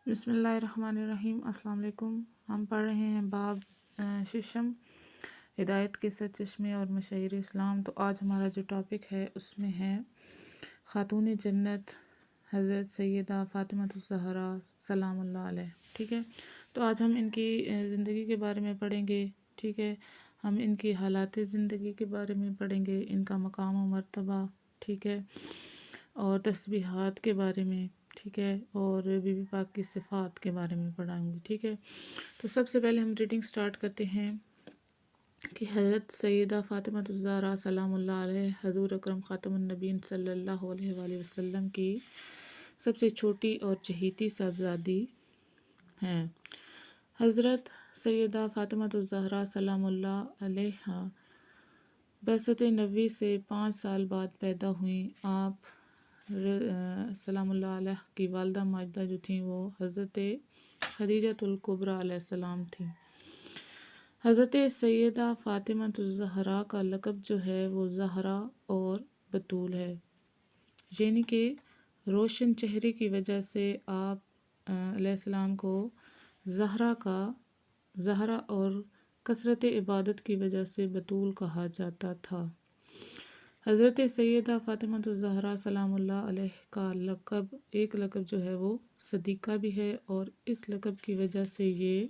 بسم اللہ الرحمن الرحیم۔ السلام علیکم۔ ہم پڑھ رہے ہیں باب ششم، ہدایت کے سرچشمے اور مشاہیر اسلام۔ تو آج ہمارا جو ٹاپک ہے اس میں ہے خاتون جنت حضرت سیدہ فاطمہ الزہرا سلام اللہ علیہ۔ ٹھیک ہے، تو آج ہم ان کی زندگی کے بارے میں پڑھیں گے۔ ٹھیک ہے، ہم ان کی حالات زندگی کے بارے میں پڑھیں گے، ان کا مقام و مرتبہ، ٹھیک ہے، اور تسبیحات کے بارے میں، ٹھیک ہے، اور بی بی پاک کی صفات کے بارے میں پڑھائیں گے۔ ٹھیک ہے، تو سب سے پہلے ہم ریڈنگ سٹارٹ کرتے ہیں کہ حضرت سیدہ فاطمہ الزہرا سلام اللہ علیہ حضور اکرم خاتم النبیین صلی اللہ علیہ وآلہ وسلم کی سب سے چھوٹی اور چہیتی صاحبزادی ہیں۔ حضرت سیدہ فاطمہ الزہرا سلام اللہ علیہا بعثت نبوی سے 5 سال بعد پیدا ہوئیں۔ آپ سلام اللہ علیہ کی والدہ ماجدہ جو تھیں وہ حضرت خدیجۃ الکبریٰ علیہ السلام تھیں۔ حضرت سیدہ فاطمہ الزہرا کا لقب جو ہے وہ زہرا اور بتول ہے، یعنی کہ روشن چہرے کی وجہ سے آپ علیہ السلام کو زہرا اور کثرت عبادت کی وجہ سے بتول کہا جاتا تھا۔ حضرت سیدہ فاطمہ الزہرا سلام اللہ علیہ کا ایک لقب جو ہے وہ صدیقہ بھی ہے، اور اس لقب کی وجہ سے یہ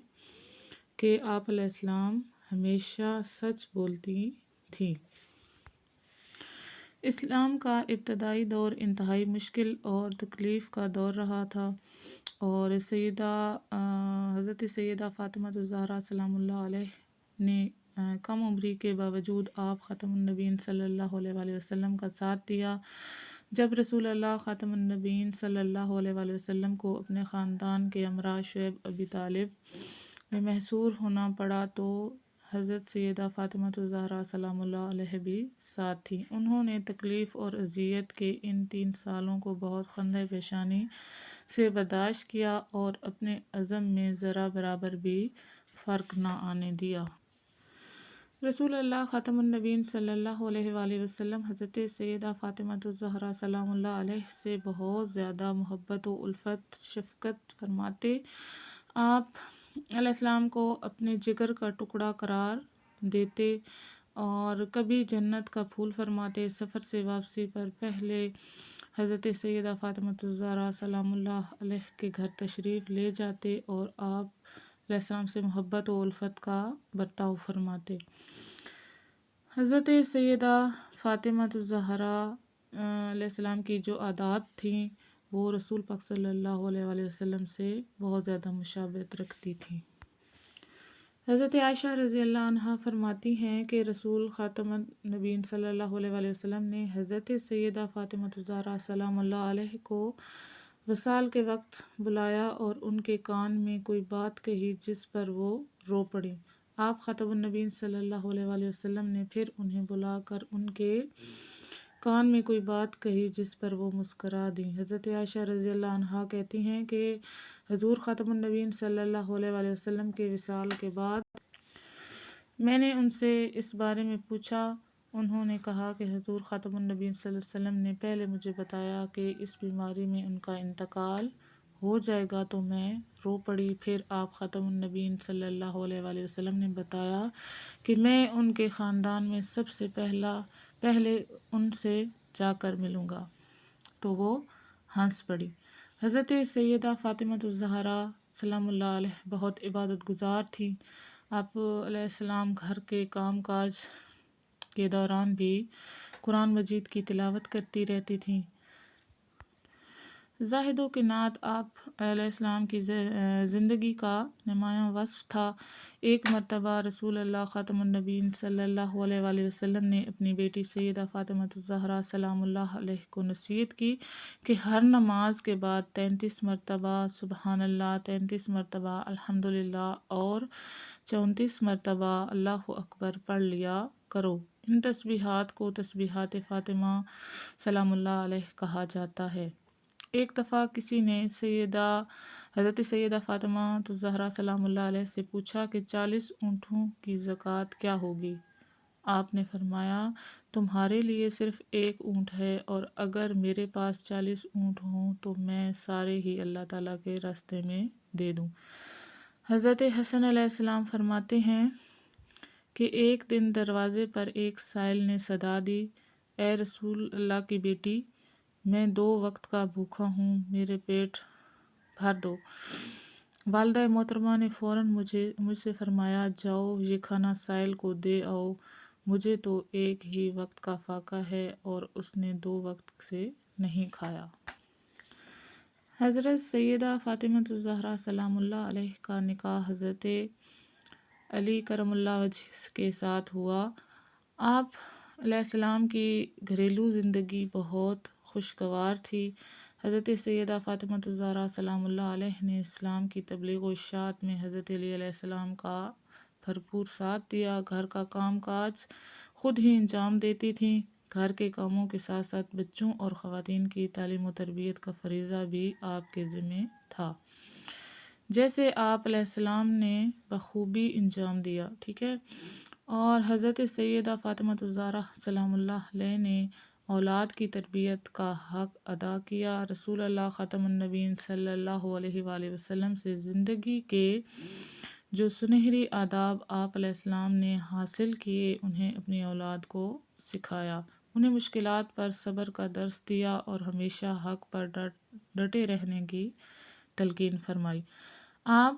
کہ آپ علیہ السلام ہمیشہ سچ بولتی تھیں۔ اسلام کا ابتدائی دور انتہائی مشکل اور تکلیف کا دور رہا تھا، اور حضرت سیدہ فاطمہ الزہرا سلام اللہ علیہ نے کم عمری کے باوجود آپ خاتم النبیین صلی اللہ علیہ وآلہ وسلم کا ساتھ دیا۔ جب رسول اللہ خاتم النبیین صلی اللہ علیہ وآلہ وسلم کو اپنے خاندان کے ہمراہ شعیب ابی طالب میں محصور ہونا پڑا تو حضرت سیدہ فاطمہ الزہرا سلام اللہ علیہ بھی ساتھ تھیں۔ انہوں نے تکلیف اور اذیت کے ان 3 سالوں کو بہت خندۂ پیشانی سے برداشت کیا اور اپنے عزم میں ذرا برابر بھی فرق نہ آنے دیا۔ رسول اللہ خاتم النبیین صلی اللہ علیہ وآلہ وسلم حضرت سیدہ فاطمہ الزہرا سلام اللہ علیہ سے بہت زیادہ محبت و الفت شفقت فرماتے، آپ علیہ السلام کو اپنے جگر کا ٹکڑا قرار دیتے اور کبھی جنت کا پھول فرماتے۔ سفر سے واپسی پر پہلے حضرت سیدہ فاطمہ الزہرا سلام اللہ علیہ کے گھر تشریف لے جاتے اور آپ علیہ السلام سے محبت و الفت کا برتاؤ فرماتے۔ حضرت سیدہ فاطمہ الزہرا علیہ السلام کی جو عادات تھیں وہ رسول پاک صلی اللہ علیہ وآلہ وسلم سے بہت زیادہ مشابہت رکھتی تھیں۔ حضرت عائشہ رضی اللہ عنہا فرماتی ہیں کہ رسول خاتم النبیین صلی اللہ علیہ وآلہ وسلم نے حضرت سیدہ فاطمہ الزہرا سلام اللہ علیہ کو وصال کے وقت بلایا اور ان کے کان میں کوئی بات کہی جس پر وہ رو پڑیں۔ آپ خاتم النبیین صلی اللہ علیہ وآلہ وسلم نے پھر انہیں بلا کر ان کے کان میں کوئی بات کہی جس پر وہ مسکرا دیں۔ حضرت عائشہ رضی اللہ عنہا کہتی ہیں کہ حضور خاتم النبیین صلی اللہ علیہ وآلہ وسلم کے وصال کے بعد میں نے ان سے اس بارے میں پوچھا۔ انہوں نے کہا کہ حضور خاتم النبیین صلی اللہ علیہ وسلم نے پہلے مجھے بتایا کہ اس بیماری میں ان کا انتقال ہو جائے گا تو میں رو پڑی۔ پھر آپ خاتم النبیین صلی اللہ علیہ وآلہ وسلم نے بتایا کہ میں ان کے خاندان میں سب سے پہلے ان سے جا کر ملوں گا، تو وہ ہنس پڑی۔ حضرت سیدہ فاطمہ الزہرا سلام اللہ علیہ بہت عبادت گزار تھیں۔ آپ علیہ السلام گھر کے کام کاج کے دوران بھی قرآن مجید کی تلاوت کرتی رہتی تھیں۔ زاہد و قناعت آپ علیہ السلام کی زندگی کا نمایاں وصف تھا۔ ایک مرتبہ رسول اللہ خاتم النبیین صلی اللہ علیہ وآلہ وسلم نے اپنی بیٹی سیدہ فاطمہ الزہرا سلام اللہ علیہ کو نصیحت کی کہ ہر نماز کے بعد 33 مرتبہ سبحان اللہ، 33 مرتبہ الحمدللہ اور 34 مرتبہ اللہ اکبر پڑھ لیا کرو۔ ان تسبیحات کو تسبیحات فاطمہ سلام اللہ علیہ کہا جاتا ہے۔ ایک دفعہ کسی نے حضرت سیدہ فاطمہ الزہرا سلام اللہ علیہ سے پوچھا کہ 40 اونٹوں کی زکوٰۃ کیا ہوگی؟ آپ نے فرمایا تمہارے لیے صرف ایک اونٹ ہے، اور اگر میرے پاس 40 اونٹ ہوں تو میں سارے ہی اللہ تعالیٰ کے راستے میں دے دوں۔ حضرت حسن علیہ السلام فرماتے ہیں کہ ایک دن دروازے پر ایک سائل نے صدا دی، اے رسول اللہ کی بیٹی، میں 2 وقت کا بھوکا ہوں، میرے پیٹ بھر دو۔ والدہ محترمہ نے فوراً مجھ سے فرمایا جاؤ یہ کھانا سائل کو دے آؤ، مجھے تو ایک ہی وقت کا فاقہ ہے، اور اس نے 2 وقت سے نہیں کھایا۔ حضرت سیدہ فاطمہ الزہرا سلام اللہ علیہ کا نکاح حضرت علی کرم اللہ وجہ کے ساتھ ہوا۔ آپ علیہ السلام کی گھریلو زندگی بہت خوشگوار تھی۔ حضرت سیدہ فاطمہ الزہرا سلام اللہ علیہ نے اسلام کی تبلیغ و اشاعت میں حضرت علی علیہ السلام کا بھرپور ساتھ دیا۔ گھر کا کام کاج خود ہی انجام دیتی تھیں۔ گھر کے کاموں کے ساتھ ساتھ بچوں اور خواتین کی تعلیم و تربیت کا فریضہ بھی آپ کے ذمہ تھا، جیسے آپ علیہ السلام نے بخوبی انجام دیا، ٹھیک ہے۔ اور حضرت سیدہ فاطمہ الزہرا سلام اللہ علیہ نے اولاد کی تربیت کا حق ادا کیا۔ رسول اللہ خاتم النبیین صلی اللہ علیہ وآلہ وسلم سے زندگی کے جو سنہری آداب آپ علیہ السلام نے حاصل کیے، انہیں اپنی اولاد کو سکھایا، انہیں مشکلات پر صبر کا درس دیا، اور ہمیشہ حق پر ڈٹے رہنے کی تلقین فرمائی۔ آپ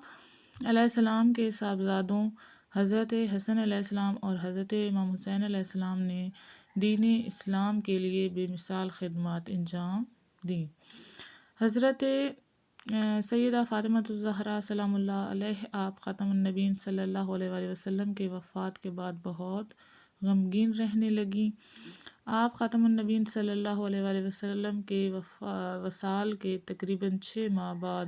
علیہ السلام کے صاحبزادوں حضرت حسن علیہ السلام اور حضرت امام حسین علیہ السلام نے دین اسلام کے لیے بے مثال خدمات انجام دیں۔ حضرت سیدہ فاطمہ الزہرا سلام اللہ علیہ آپ خاتم النبیین صلی اللہ علیہ وآلہ وسلم کے وفات کے بعد بہت غمگین رہنے لگیں۔ آپ خاتم النبیین صلی اللہ علیہ وآلہ وسلم کے وصال کے تقریباً 6 ماہ بعد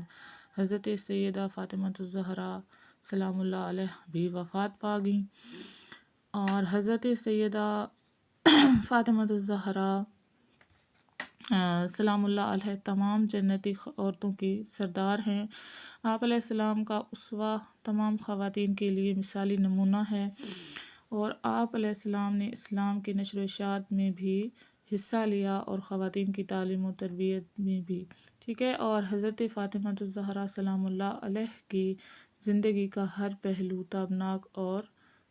حضرت سیدہ فاطمہ الزہرا سلام اللہ علیہ بھی وفات پا گئیں، اور حضرت سیدہ فاطمہ الزہرا سلام اللہ علیہ تمام جنتی عورتوں کی سردار ہیں۔ آپ علیہ السلام کا اسوہ تمام خواتین کے لیے مثالی نمونہ ہے، اور آپ علیہ السلام نے اسلام کی نشر و اشاعت میں بھی حصہ لیا، اور خواتین کی تعلیم و تربیت میں بھی، ٹھیک ہے۔ اور حضرت فاطمہ الزہرا سلام اللہ علیہ کی زندگی کا ہر پہلو تابناک اور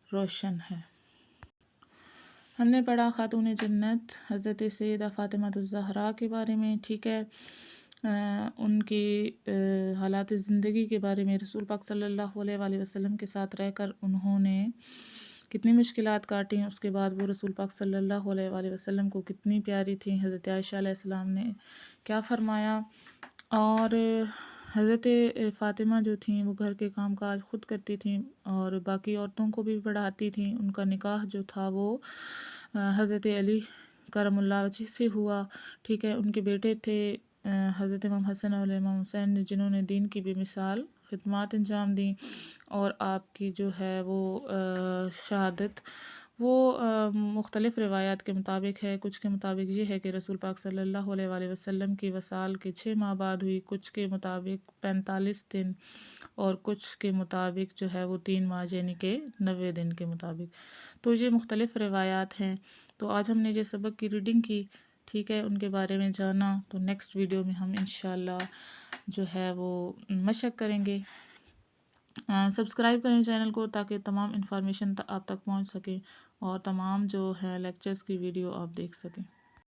روشن ہے۔ ہم نے پڑھا خاتون جنت حضرت سیدہ فاطمہ الزہرا کے بارے میں، ٹھیک ہے، ان کی حالات زندگی کے بارے میں، رسول پاک صلی اللہ علیہ وآلہ وسلم کے ساتھ رہ کر انہوں نے کتنی مشکلات کاٹیں، اس کے بعد وہ رسول پاک صلی اللہ علیہ وآلہ وسلم کو کتنی پیاری تھیں۔ حضرت عائشہ علیہ السلام نے کیا فرمایا، اور حضرت فاطمہ جو تھیں وہ گھر کے کام کاج خود کرتی تھیں، اور باقی عورتوں کو بھی پڑھاتی تھیں۔ ان کا نکاح جو تھا وہ حضرت علی کرم اللہ وجہ سے ہوا، ٹھیک ہے۔ ان کے بیٹے تھے حضرت امام حسن اور امام حسین، جنہوں نے دین کی بے مثال خدمات انجام دیں، اور آپ کی جو ہے وہ شہادت وہ مختلف روایات کے مطابق ہے۔ کچھ کے مطابق یہ ہے کہ رسول پاک صلی اللہ علیہ وآلہ وسلم کی وصال کے 6 ماہ بعد ہوئی، کچھ کے مطابق 45 دن، اور کچھ کے مطابق جو ہے وہ 3 ماہ یعنی کہ 90 دن کے مطابق۔ تو یہ مختلف روایات ہیں۔ تو آج ہم نے جو سبق کی ریڈنگ کی، ٹھیک ہے، ان کے بارے میں جانا، تو نیکسٹ ویڈیو میں ہم انشاءاللہ جو ہے وہ مشق کریں گے۔ سبسکرائب کریں چینل کو تاکہ تمام انفارمیشن آپ تک پہنچ سکے، اور تمام جو ہے لیکچرز کی ویڈیو آپ دیکھ سکیں۔